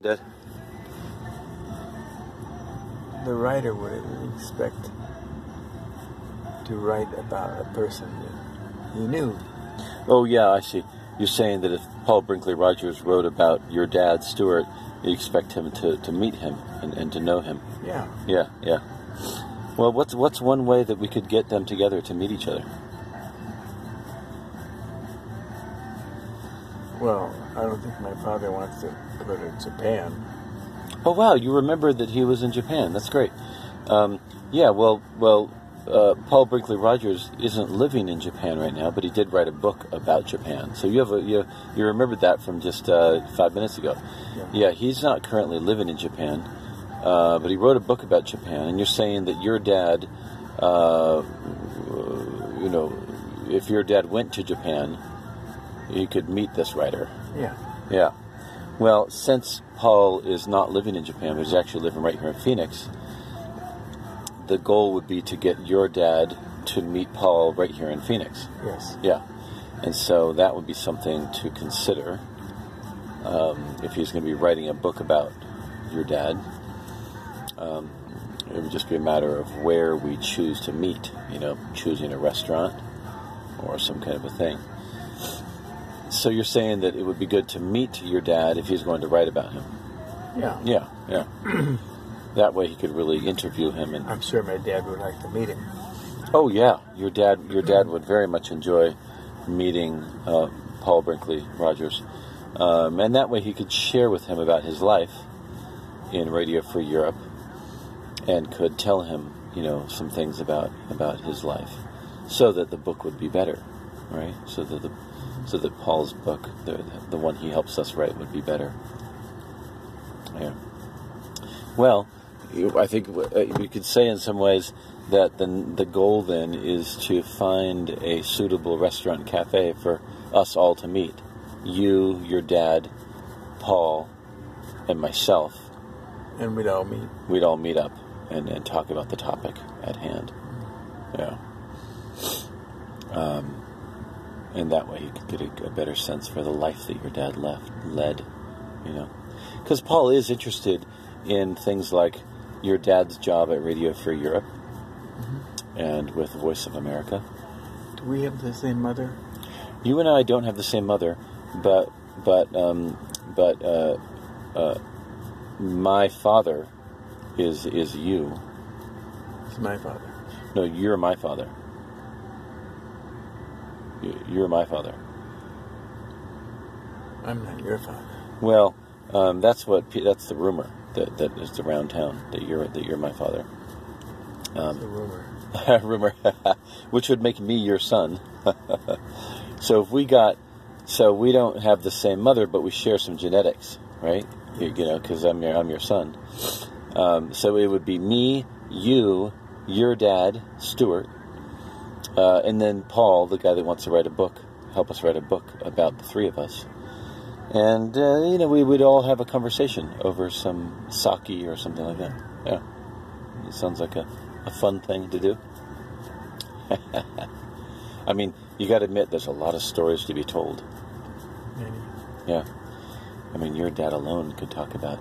That The writer would expect to write about a person that he knew. Oh, yeah, I see. You're saying that if Paul Brinkley-Rogers wrote about your dad, Stuart, you expect him to meet him and to know him. Yeah. Yeah, yeah. Well, what's one way that we could get them together to meet each other? Well, I don't think my father wants to go to Japan. Oh, wow, you remember that he was in Japan. That's great. Yeah, well, Paul Brinkley-Rogers isn't living in Japan right now, but he did write a book about Japan. So you remembered that from just 5 minutes ago. Yeah, he's not currently living in Japan, but he wrote a book about Japan. And you're saying that your dad, if your dad went to Japan, he could meet this writer. Yeah. Yeah. Well, since Paul is not living in Japan, but he's actually living right here in Phoenix, the goal would be to get your dad to meet Paul right here in Phoenix. Yes. Yeah. And so that would be something to consider if he's going to be writing a book about your dad. It would just be a matter of where we choose to meet, choosing a restaurant or some kind of a thing. So you're saying that it would be good to meet your dad if he's going to write about him? Yeah. Yeah, yeah. That way he could really interview him. And I'm sure my dad would like to meet him. oh yeah, your dad would very much enjoy meeting Paul Brinkley-Rogers, and that way he could share with him about his life in Radio Free Europe, and could tell him some things about his life, so that the book would be better, right? So that Paul's book, the one he helps us write, would be better. Yeah. Well, I think we could say in some ways that the goal then is to find a suitable restaurant and cafe for us all to meet. You, your dad, Paul, and myself. And we'd all meet. We'd all meet up and talk about the topic at hand. Yeah. And that way you could get a better sense for the life that your dad led. Because Paul is interested in things like your dad's job at Radio Free Europe, and with Voice of America. Do we have the same mother? You and I don't have the same mother, but my father is you. It's my father. No, you're my father. You're my father. I'm not your father. Well, that's the rumor that is around town, that you're my father. It's a rumor. Rumor, which would make me your son. So we don't have the same mother, but we share some genetics, right? Because I'm your son. So it would be me, you, your dad, Stuart, and then Paul, the guy that wants to help us write a book about the three of us. And, we would all have a conversation over some sake or something like that. Yeah. It sounds like a fun thing to do. I mean, you got to admit, there's a lot of stories to be told. Maybe. Yeah. I mean, your dad alone could talk about,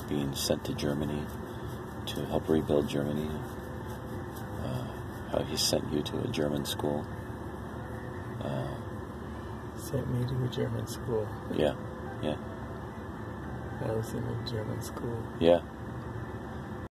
being sent to Germany to help rebuild Germany. How he sent you to a German school. Sent me to a German school. Yeah, yeah. I was in a German school. Yeah.